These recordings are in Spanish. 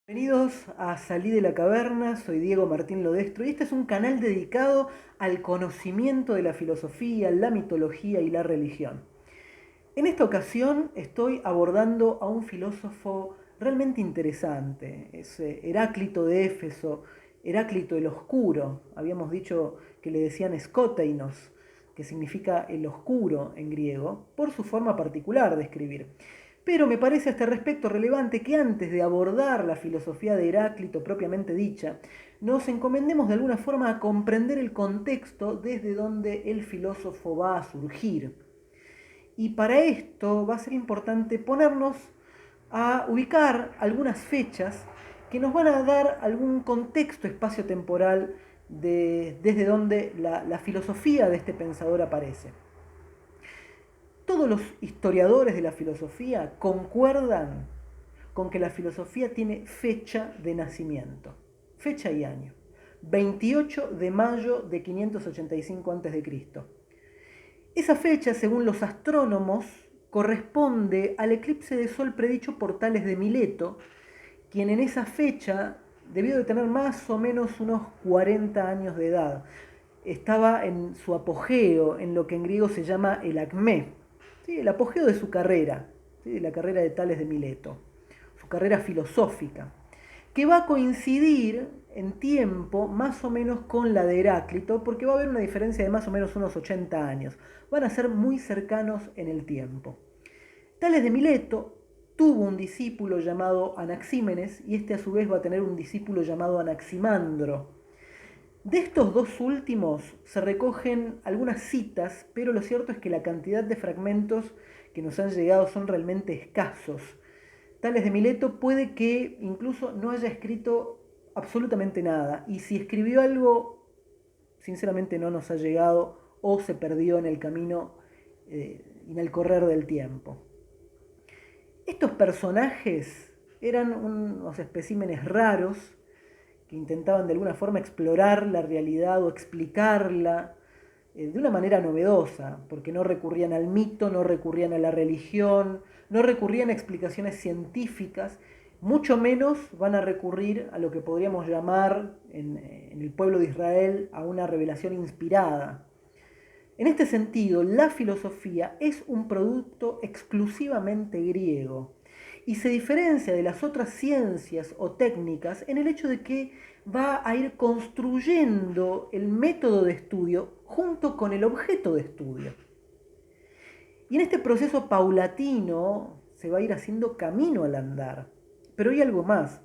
Bienvenidos a Salí de la Caverna, soy Diego Martín Lodestro y este es un canal dedicado al conocimiento de la filosofía, la mitología y la religión. En esta ocasión estoy abordando a un filósofo realmente interesante, es Heráclito de Éfeso, Heráclito el Oscuro, habíamos dicho que le decían Skoteinos, que significa el oscuro en griego, por su forma particular de escribir. Pero me parece a este respecto relevante que antes de abordar la filosofía de Heráclito propiamente dicha, nos encomendemos de alguna forma a comprender el contexto desde donde el filósofo va a surgir. Y para esto va a ser importante ponernos a ubicar algunas fechas que nos van a dar algún contexto espacio-temporal desde donde la filosofía de este pensador aparece. Todos los historiadores de la filosofía concuerdan con que la filosofía tiene fecha de nacimiento, fecha y año, 28 de mayo de 585 a.C. Esa fecha, según los astrónomos, corresponde al eclipse de sol predicho por Tales de Mileto, quien en esa fecha debió de tener más o menos unos 40 años de edad. Estaba en su apogeo, en lo que en griego se llama el acmé, ¿sí? El apogeo de su carrera, ¿sí? De la carrera de Tales de Mileto, su carrera filosófica, que va a coincidir en tiempo más o menos con la de Heráclito, porque va a haber una diferencia de más o menos unos 80 años. Van a ser muy cercanos en el tiempo. Tales de Mileto tuvo un discípulo llamado Anaxímenes y este a su vez va a tener un discípulo llamado Anaximandro. De estos dos últimos se recogen algunas citas, pero lo cierto es que la cantidad de fragmentos que nos han llegado son realmente escasos. Tales de Mileto puede que incluso no haya escrito absolutamente nada, y si escribió algo, sinceramente no nos ha llegado o se perdió en el camino, en el correr del tiempo. Estos personajes eran unos especímenes raros que intentaban de alguna forma explorar la realidad o explicarla de una manera novedosa, porque no recurrían al mito, no recurrían a la religión, no recurrían a explicaciones científicas, mucho menos van a recurrir a lo que podríamos llamar en el pueblo de Israel a una revelación inspirada. En este sentido, la filosofía es un producto exclusivamente griego y se diferencia de las otras ciencias o técnicas en el hecho de que va a ir construyendo el método de estudio junto con el objeto de estudio. Y en este proceso paulatino se va a ir haciendo camino al andar. Pero hay algo más.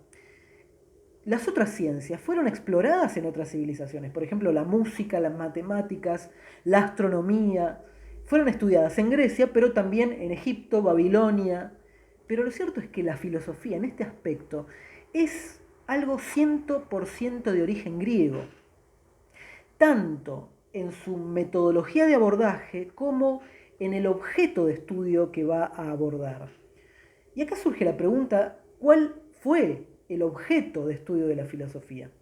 Las otras ciencias fueron exploradas en otras civilizaciones, por ejemplo la música, las matemáticas, la astronomía, fueron estudiadas en Grecia, pero también en Egipto, Babilonia. Pero lo cierto es que la filosofía en este aspecto es algo 100% de origen griego, tanto en su metodología de abordaje como en el objeto de estudio que va a abordar. Y acá surge la pregunta, ¿cuál fue el objeto de estudio de la filosofía?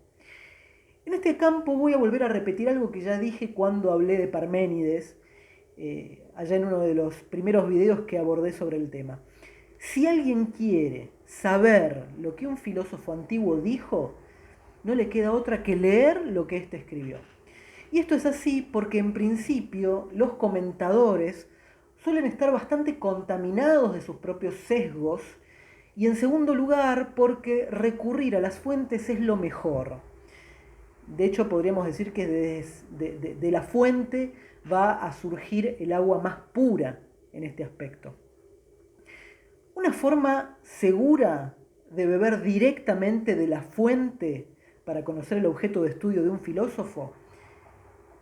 En este campo voy a volver a repetir algo que ya dije cuando hablé de Parménides, allá en uno de los primeros videos que abordé sobre el tema. Si alguien quiere saber lo que un filósofo antiguo dijo, no le queda otra que leer lo que éste escribió. Y esto es así porque en principio los comentadores suelen estar bastante contaminados de sus propios sesgos y en segundo lugar porque recurrir a las fuentes es lo mejor. De hecho podríamos decir que de la fuente va a surgir el agua más pura en este aspecto. Una forma segura de beber directamente de la fuente para conocer el objeto de estudio de un filósofo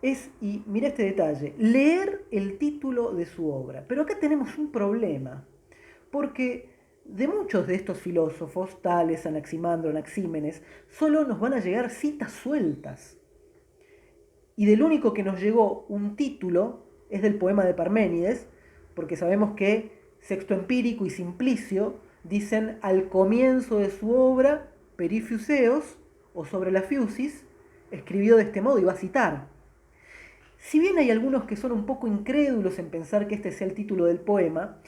es, y mira este detalle, leer el título de su obra. Pero acá tenemos un problema, porque de muchos de estos filósofos, Tales, Anaximandro, Anaxímenes, solo nos van a llegar citas sueltas. Y del único que nos llegó un título es del poema de Parménides, porque sabemos que Sexto Empírico y Simplicio dicen al comienzo de su obra, Perifiuseos, o sobre la Fiusis, escribió de este modo y va a citar. Si bien hay algunos que son un poco incrédulos en pensar que este sea el título del poema,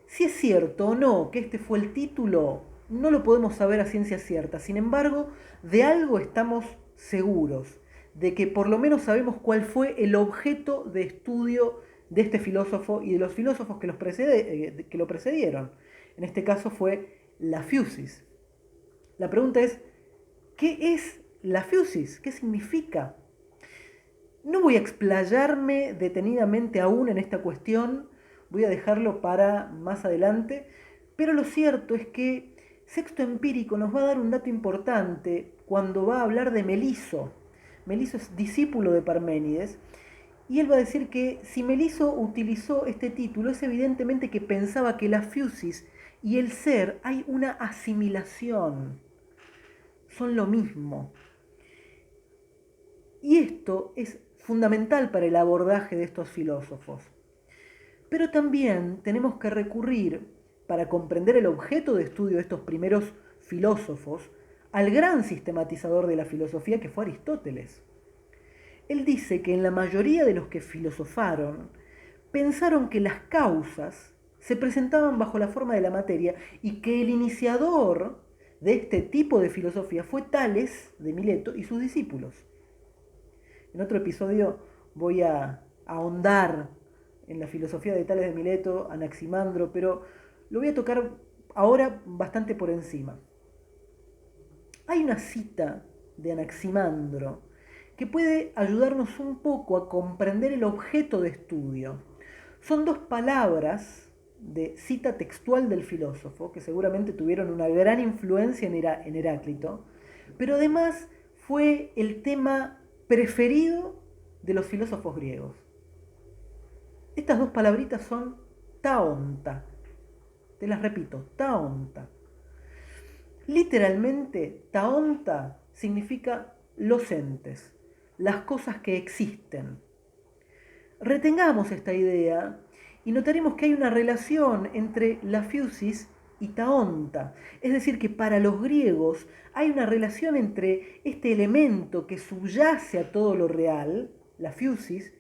si es cierto o no que este fue el título no lo podemos saber a ciencia cierta. Sin embargo, de algo estamos seguros, de que por lo menos sabemos cuál fue el objeto de estudio de este filósofo y de los filósofos que lo precedieron. En este caso fue la fusis. La pregunta es, ¿qué es la fusis? ¿Qué significa? No voy a explayarme detenidamente aún en esta cuestión, voy a dejarlo para más adelante, pero lo cierto es que Sexto Empírico nos va a dar un dato importante cuando va a hablar de Meliso. Meliso es discípulo de Parménides, y él va a decir que si Meliso utilizó este título es evidentemente que pensaba que la fusis y el ser hay una asimilación, son lo mismo. Y esto es fundamental para el abordaje de estos filósofos. Pero también tenemos que recurrir, para comprender el objeto de estudio de estos primeros filósofos, al gran sistematizador de la filosofía que fue Aristóteles. Él dice que en la mayoría de los que filosofaron, pensaron que las causas se presentaban bajo la forma de la materia y que el iniciador de este tipo de filosofía fue Tales de Mileto y sus discípulos. En otro episodio voy a ahondar en la filosofía de Tales de Mileto, Anaximandro, pero lo voy a tocar ahora bastante por encima. Hay una cita de Anaximandro que puede ayudarnos un poco a comprender el objeto de estudio. Son dos palabras de cita textual del filósofo, que seguramente tuvieron una gran influencia en Heráclito, pero además fue el tema preferido de los filósofos griegos. Estas dos palabritas son taonta. Te las repito, taonta. Literalmente, taonta significa los entes, las cosas que existen. Retengamos esta idea y notaremos que hay una relación entre la fusis y taonta. Es decir, que para los griegos hay una relación entre este elemento que subyace a todo lo real, la fusis,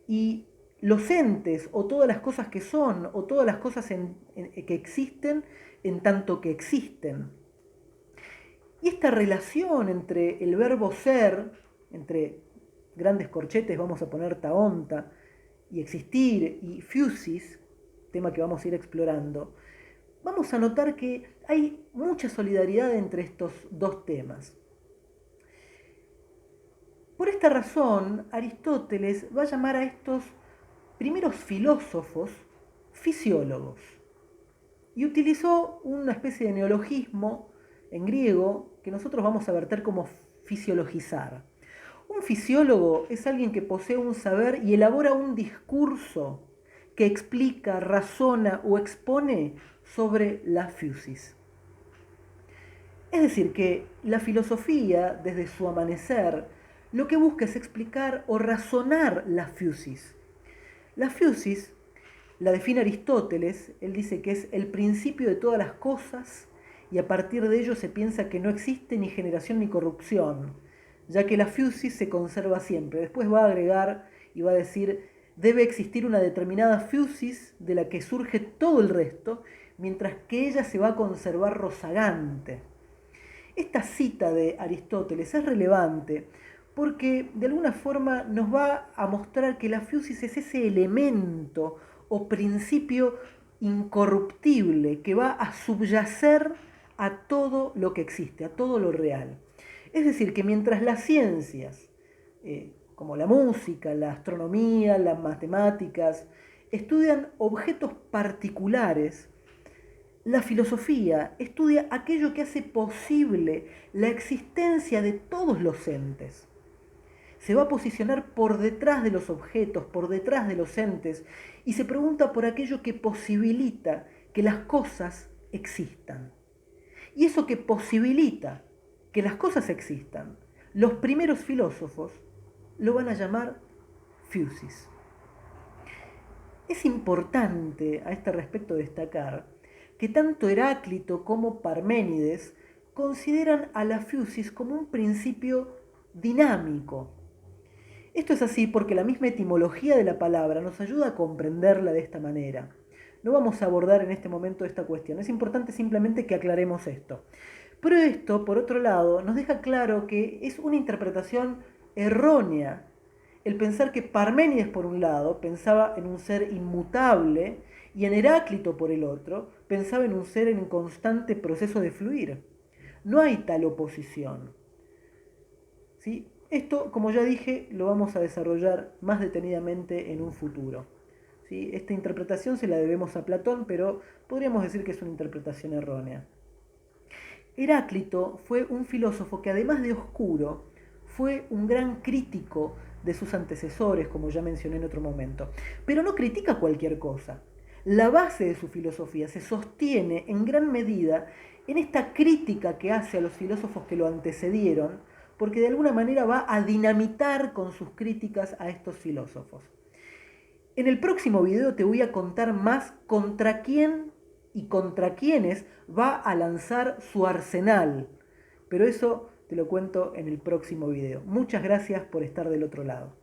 y los entes, o todas las cosas que son, o todas las cosas que existen en tanto que existen. Y esta relación entre el verbo ser, entre grandes corchetes vamos a poner taonta, y existir, y fusis, tema que vamos a ir explorando, vamos a notar que hay mucha solidaridad entre estos dos temas. Por esta razón, Aristóteles va a llamar a estos primeros filósofos fisiólogos. Y utilizó una especie de neologismo en griego que nosotros vamos a verter como fisiologizar. Un fisiólogo es alguien que posee un saber y elabora un discurso que explica, razona o expone sobre la fusis. Es decir, que la filosofía, desde su amanecer, lo que busca es explicar o razonar la fusis. La fusis la define Aristóteles, él dice que es el principio de todas las cosas y a partir de ello se piensa que no existe ni generación ni corrupción, ya que la fusis se conserva siempre. Después va a agregar y va a decir, debe existir una determinada fusis de la que surge todo el resto, mientras que ella se va a conservar rozagante. Esta cita de Aristóteles es relevante porque de alguna forma nos va a mostrar que la fusis es ese elemento o principio incorruptible que va a subyacer a todo lo que existe, a todo lo real. Es decir, que mientras las ciencias, como la música, la astronomía, las matemáticas, estudian objetos particulares, la filosofía estudia aquello que hace posible la existencia de todos los entes. Se va a posicionar por detrás de los objetos, por detrás de los entes, y se pregunta por aquello que posibilita que las cosas existan. Y eso que posibilita que las cosas existan, los primeros filósofos lo van a llamar fusis. Es importante a este respecto destacar que tanto Heráclito como Parménides consideran a la fusis como un principio dinámico. Esto es así porque la misma etimología de la palabra nos ayuda a comprenderla de esta manera. No vamos a abordar en este momento esta cuestión. Es importante simplemente que aclaremos esto. Pero esto, por otro lado, nos deja claro que es una interpretación errónea el pensar que Parménides, por un lado, pensaba en un ser inmutable y en Heráclito, por el otro, pensaba en un ser en constante proceso de fluir. No hay tal oposición. ¿Sí? Esto, como ya dije, lo vamos a desarrollar más detenidamente en un futuro. ¿Sí? Esta interpretación se la debemos a Platón, pero podríamos decir que es una interpretación errónea. Heráclito fue un filósofo que, además de oscuro, fue un gran crítico de sus antecesores, como ya mencioné en otro momento. Pero no critica cualquier cosa. La base de su filosofía se sostiene en gran medida en esta crítica que hace a los filósofos que lo antecedieron, porque de alguna manera va a dinamitar con sus críticas a estos filósofos. En el próximo video te voy a contar más contra quién y contra quiénes va a lanzar su arsenal. Pero eso te lo cuento en el próximo video. Muchas gracias por estar del otro lado.